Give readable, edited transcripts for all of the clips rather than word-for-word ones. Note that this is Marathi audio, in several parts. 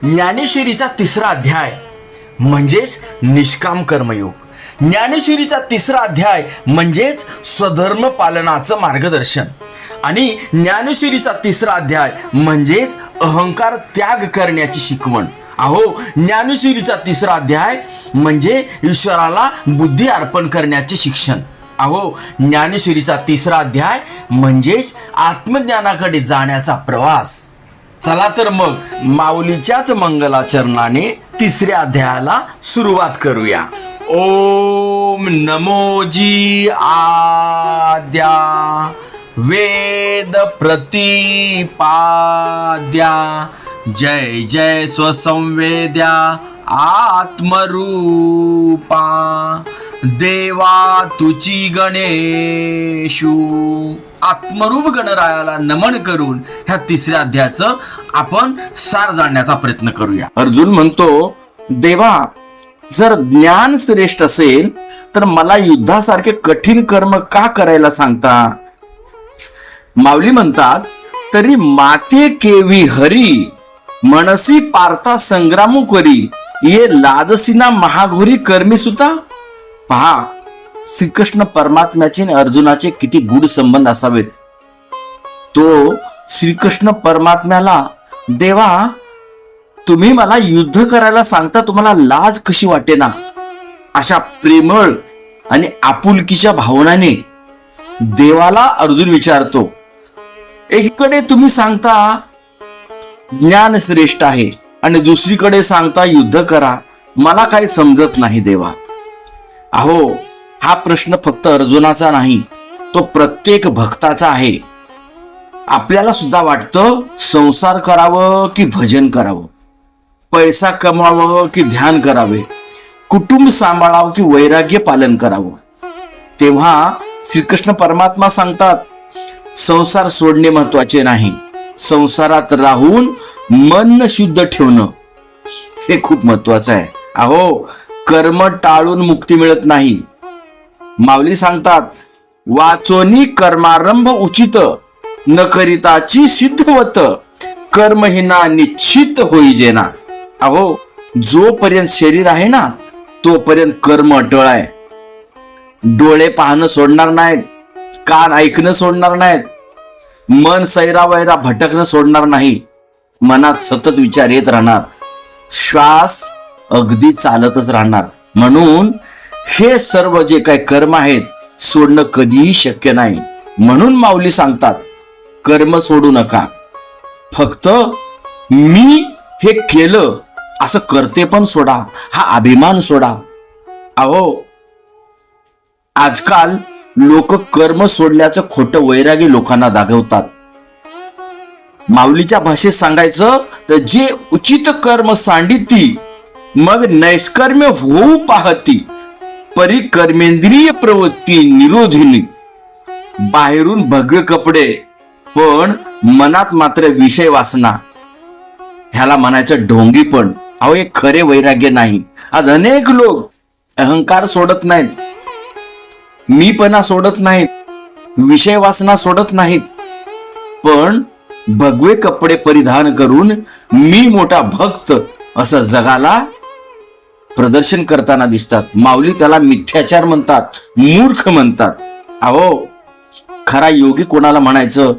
ज्ञानेश्वरीचा तिसरा अध्याय म्हणजेच निष्काम कर्मयोग. ज्ञानेश्वरीचा तिसरा अध्याय म्हणजेच स्वधर्म पालनाचं मार्गदर्शन आणि ज्ञानेश्वरीचा तिसरा अध्याय म्हणजेच अहंकार त्याग करण्याची शिकवण. अहो, ज्ञानेश्वरीचा तिसरा अध्याय म्हणजे ईश्वराला बुद्धी अर्पण करण्याचे शिक्षण. अहो, ज्ञानेश्वरीचा तिसरा अध्याय म्हणजेच आत्मज्ञानाकडे जाण्याचा प्रवास. चला तर मग माऊलीच्याच मंगलाचरणाने तिसऱ्या अध्यायाला सुरुवात करूया. ओम नमोजी आद्या वेद प्रतिपाद्या जय जय स्वसंवेद्या आत्मरूपा देवा तुची गणेशू. आत्मरूप गणरायाला नमन करून ह्या तिसऱ्या अध्यायाचं आपण सार जाणण्याचा प्रयत्न करूया. अर्जुन म्हणतो, देवा जर ज्ञान श्रेष्ठ असेल तर मला युद्धासारखे कठीण कर्म का करायला सांगता. माऊली म्हणतात, तरी माते केवी हरी मनसी पार्था संग्रामू करी ये लाजसीना महाघोरी कर्मी सुता. पहा, श्रीकृष्ण परमात्म्याचे आणि अर्जुनाचे किती गूढ संबंध असावेत. तो श्रीकृष्ण परमात्म्याला, देवा तुम्ही मला युद्ध करायला सांगता, तुम्हाला लाज कशी वाटेना. अशा प्रेमळ आणि आपुलकीच्या भावनाने देवाला अर्जुन विचारतो. एकीकडे तुम्ही सांगता ज्ञान श्रेष्ठ आहे आणि दुसरीकडे सांगता युद्ध करा, मला काही समजत नाही देवा. अहो, हा प्रश्न फक्त अर्जुनाचा नाही, तो प्रत्येक भक्ताचा आहे. आपल्याला सुद्धा वाटतं संसार करावं की भजन करावं, पैसा कमावं की ध्यान करावे, कुटुंब सांभाळावं की वैराग्य पालन करावं. तेव्हा श्रीकृष्ण परमात्मा सांगतात, संसार सोडणे महत्वाचे नाही, संसारात राहून मन शुद्ध ठेवणं हे खूप महत्वाचं आहे. अहो, कर्म टाळून मुक्ती मिळत नाही. माऊली सांगतात, वाचोनी कर्मारंभ उचित न करिताची सिद्धवत कर्महीना निश्चित होई जेना. अहो, जोपर्यंत शरीर आहे ना तोपर्यंत कर्म अटळ आहे. डोळे पाहणं सोडणार नाहीत, कान ऐकणं सोडणार नाहीत, मन सैरावैरा भटकणं सोडणार नाही. मनात सतत विचार येत राहणार, श्वास अगदी चालतच राहणार. म्हणून हे सर्व जे काही कर्म आहेत सोडणं कधीही शक्य नाही. म्हणून माऊली सांगतात, कर्म सोडू नका, फक्त मी हे केलं असं करते पण सोडा, हा अभिमान सोडा. अहो, आजकाल लोक कर्म सोडल्याचं खोटं वैरागी लोकांना दाखवतात. माऊलीच्या भाषेत सांगायचं तर जे उचित कर्म सांडिती मग नैष्कर्म्य होऊ पाहती परी कर्मेंद्रिय प्रवृत्ती निरोधिनी. बाहेरून भगवे कपडे पण मनात मात्र विषय वासना, ह्याला म्हणायचं ढोंगीपण. अहो, हे खरे वैराग्य नाही. आज अनेक लोक अहंकार सोडत नाहीत, मीपणा सोडत नाहीत, विषय वासना सोडत नाहीत, पण भगवे कपडे परिधान करून मी मोठा भक्त असं जगाला प्रदर्शन करताना दिसतात. माऊली त्याला मिथ्याचार म्हणतात, मूर्ख म्हणतात. अहो, खरा योगी कोणाला म्हणायचं.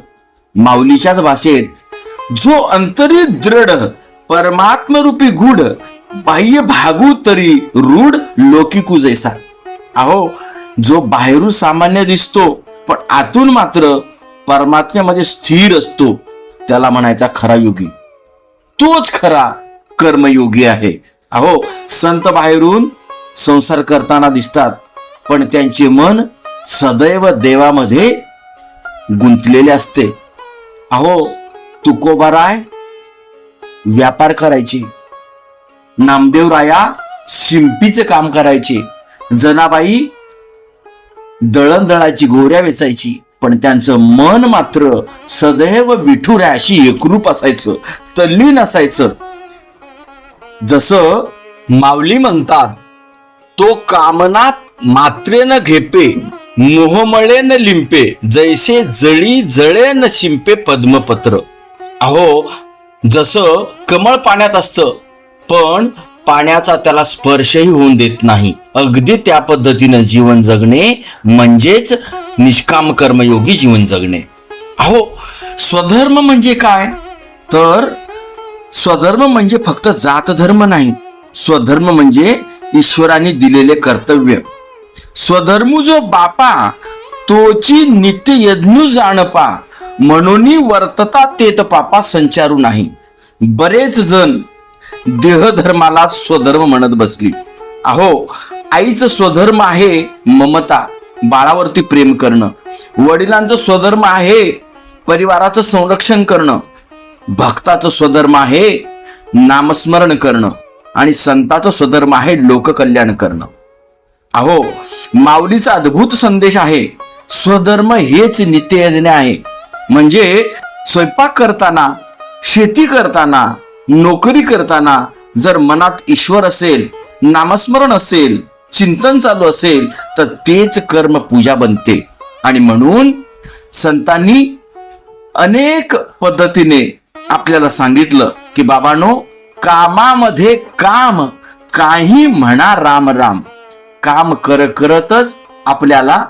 माऊलीच्याच भाषेत, जो अंतरी दृढ परमात्मरूपी गूढ बाह्य भागू तरी रूढ लौकिकू जैसा. अहो, जो बाहेरून सामान्य दिसतो पण आतून मात्र परमात्म्यामध्ये स्थिर असतो, त्याला म्हणायचा खरा योगी. तोच खरा कर्मयोगी आहे. अहो, संत बाहेरून संसार करताना दिसतात पण त्यांचे मन सदैव देवामध्ये गुंतलेले असते. अहो, तुकोबाराय व्यापार करायचे, नामदेवराया शिंपीचे काम करायचे, जनाबाई दळण दळायची, गोऱ्या वेचायची, पण त्यांचं मन मात्र सदैव विठुरायाशी एकरूप असायचं, तल्लीन असायचं. जसं माऊली म्हणतात, तो कामनात मात्रे न घेपे मोहमळे न लिंपे जैसे जळी जळे न शिंपे पद्मपत्र. अहो, जसं कमळ पाण्यात असतं पण पाण्याचा त्याला स्पर्शही होऊन देत नाही, अगदी त्या पद्धतीनं जीवन जगणे म्हणजेच निष्काम कर्मयोगी जीवन जगणे. अहो, स्वधर्म म्हणजे काय? तर स्वधर्म म्हणजे फक्त जात धर्म नाही. स्वधर्म म्हणजे ईश्वराने दिलेले कर्तव्य. स्वधर्मू जो बापा तोची नित्य यज्ञू जाणपा, म्हणून वर्तता तेत पापा संचारू नाही. बरेच जण देहधर्माला स्वधर्म म्हणत बसली. अहो, आईचं स्वधर्म आहे ममता, बाळावरती प्रेम करणं. वडिलांचं स्वधर्म आहे परिवाराचं संरक्षण करणं. भक्ताचं स्वधर्म आहे नामस्मरण करणं. आणि संताचं स्वधर्म आहे लोककल्याण करणं. अहो, माऊलीचा अद्भुत संदेश आहे, स्वधर्म हेच नित्ययज्ञ आहे. म्हणजे स्वयंपाक करताना, शेती करताना, नोकरी करताना जर मनात ईश्वर असेल, नामस्मरण असेल, चिंतन चालू असेल तर तेच कर्म पूजा बनते. आणि म्हणून संतांनी अनेक पद्धतीने आपल्याला सांगितलं की बाबांनो, कामामध्ये काम, काही म्हणा राम राम. काम करतच आपल्याला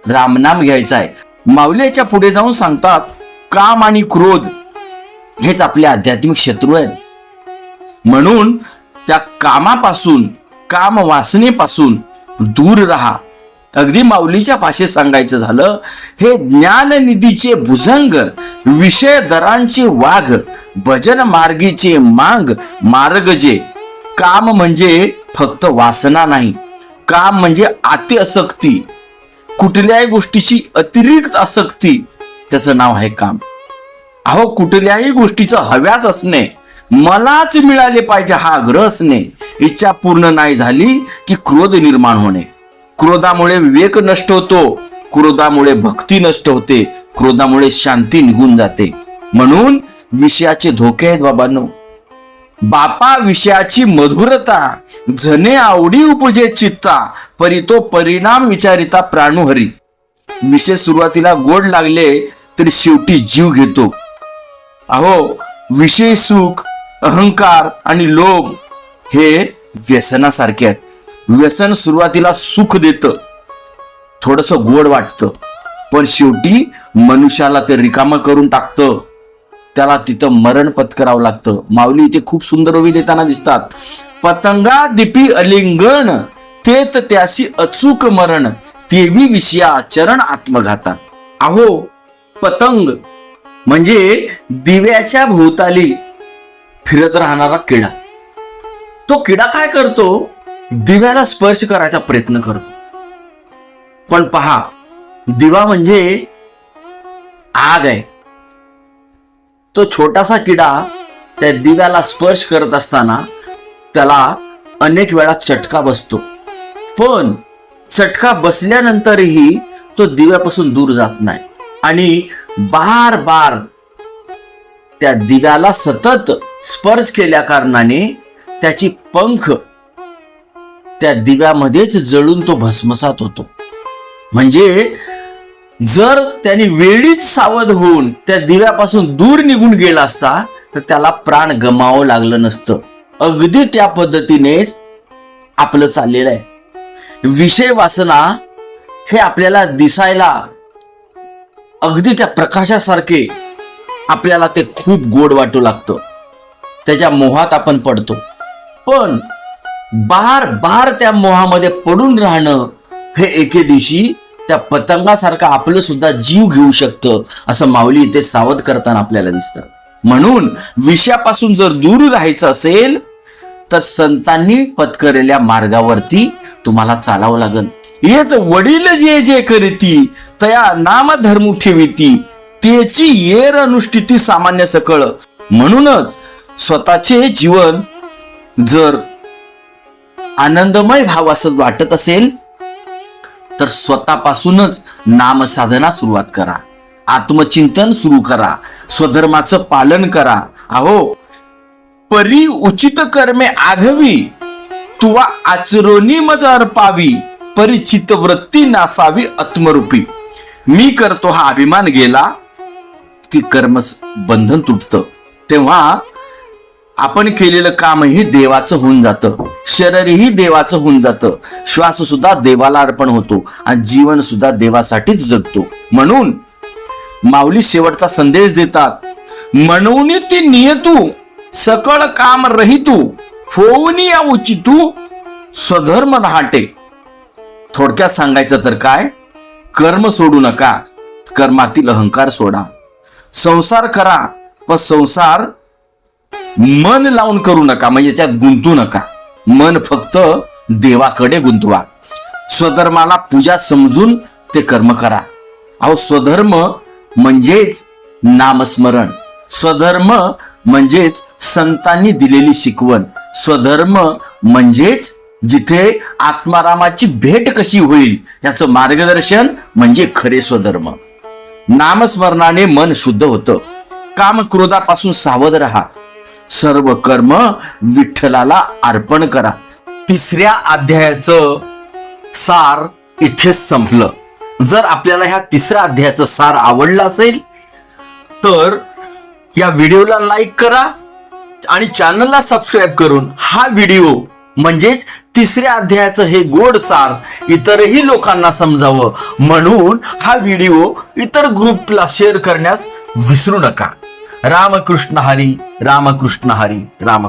रामनाम घ्यायचा आहे. माऊलीच्या पुढे जाऊन सांगतात, काम आणि क्रोध हेच आपले आध्यात्मिक शत्रू आहेत. म्हणून त्या कामापासून, काम वासनेपासून दूर राहा. अगदी माऊलीच्या भाषेत सांगायचं झालं, हे ज्ञाननिधीचे भुजंग, विषय दरांचे वाघ, भजन मार्गीचे मांग मार्ग जे. काम म्हणजे फक्त वासना नाही, काम म्हणजे अति आसक्ती, कुठल्याही गोष्टीची अतिरिक्त आसक्ती, त्याचं नाव आहे काम. अहो, कुठल्याही गोष्टीचं हव्यास असणे, मलाच मिळाले पाहिजे हा आग्रह असणे, इच्छा पूर्ण नाही झाली की क्रोध निर्माण होणे. क्रोधामुळे विवेक नष्ट होतो, क्रोधामुळे भक्ती नष्ट होते, क्रोधामुळे शांती निघून जाते. म्हणून विषयाचे धोके आहेत बाबांनो. बापा विषयाची मधुरता, जने आवडी उपजे चित्ता, परी तो परिणाम विचारिता प्राणुहरी. विषय सुरुवातीला गोड लागले तरी शेवटी जीव घेतो. अहो, विषय सुख, अहंकार आणि लोभ हे व्यसनासारखे आहेत. व्यसन सुरुवातीला सुख देतं, थोडस गोड वाटतं, पण शेवटी मनुष्याला ते रिकामं करून टाकतं. त्याला तिथं मरण पत्करावं लागतं. माऊली इथे खूप सुंदर ओवी देताना दिसतात. पतंगा दिपी अलिंगण, तेत त्यासी अचूक मरण, तेवी विषया चरण आत्मघाता. अहो, पतंग म्हणजे दिव्याच्या भोवताली फिरत राहणारा किडा. तो किडा काय करतो? दिव्याला स्पर्श करायचा प्रयत्न करतो. पण पहा, दिवा म्हणजे आग आहे. तो छोटासा किडा त्या दिव्याला स्पर्श करत असताना त्याला अनेक वेळा चटका बसतो. पण चटका बसल्यानंतरही तो दिव्यापासून दूर जात नाही आणि बार बार त्या दिव्याला सतत स्पर्श केल्या कारणाने त्याची पंख त्या दिव्यामध्येच जळून तो भस्मसात होतो. म्हणजे जर त्याने वेळीच सावध होऊन त्या दिव्यापासून दूर निघून गेला असता तर त्याला प्राण गमावं लागलं नसतं. अगदी त्या पद्धतीनेच आपलं चाललेलं आहे. विषय वासना हे आपल्याला दिसायला अगदी त्या प्रकाशासारखे आपल्याला ते खूप गोड वाटू लागतं. त्याच्या मोहात आपण पडतो. पण बार बार त्या मोहामध्ये पडून राहणं हे एके दिवशी त्या पतंगासारखं आपलं सुद्धा जीव घेऊ शकतं, असं माऊली इथे सावध करताना आपल्याला दिसतं. म्हणून विषयापासून जर दूर राहायचं असेल तर संतांनी पत्करलेल्या मार्गावरती तुम्हाला चालावं लागेल. येत वडील जे जे करीती, तया नाम धर्म ठेवीती, त्याची येर अनुष्ठिती सामान्य सकळ. म्हणूनच स्वतःचे जीवन जर आनंदमय भाव असं वाटत असेल तर स्वतःपासूनच नामसाधना सुरुवात करा, आत्मचिंतन सुरू करा, स्वधर्माचं पालन करा. अहो, परी उचित कर्मे आघवी, तुवा आचरोनी मज अर्पावी, परिचित वृत्ती नासावी आत्मरूपी. मी करतो हा अभिमान गेला की कर्म बंधन तुटतं. तेव्हा आपण केलेलं कामही देवाचं होऊन जातं, शरीरही देवाचं होऊन जातं, श्वास सुद्धा देवाला अर्पण होतो आणि जीवन सुद्धा देवासाठीच जगतो. म्हणून माऊली शेवटचा संदेश देतात, म्हणून ती नियतू सकळ काम रहितू होऊनी या उचितू स्वधर्म राहते. थोडक्यात सांगायचं तर काय, कर्म सोडू नका, कर्मातील अहंकार सोडा. संसार करा, पण संसार मन लावून करू नका, म्हणजे त्यात गुंतू नका. मन फक्त देवाकडे गुंतवा. स्वधर्माला पूजा समजून ते कर्म करा. अहो, स्वधर्म म्हणजेच नामस्मरण, स्वधर्म म्हणजेच संतांनी दिलेली शिकवण, स्वधर्म म्हणजेच जिथे आत्मारामाची भेट कशी होईल याचं मार्गदर्शन म्हणजे खरे स्वधर्म. नामस्मरणाने मन शुद्ध होतं. काम क्रोधापासून सावध राहा. सर्व कर्म विठ्ठलाला अर्पण करा. 3ऱ्या अध्यायाचं सार इथेच संपलं. जर आपल्याला ह्या 3ऱ्या अध्यायाचं सार आवडलं असेल तर या व्हिडिओला लाईक करा आणि चॅनलला सबस्क्राईब करून हा व्हिडिओ म्हणजेच 3ऱ्या अध्यायाचं हे गोड सार इतरही लोकांना समजावं म्हणून हा व्हिडिओ इतर ग्रुपला शेअर करण्यास विसरू नका. रामकृष्ण हरी, रामकृष्ण हरी, रामकृष्ण.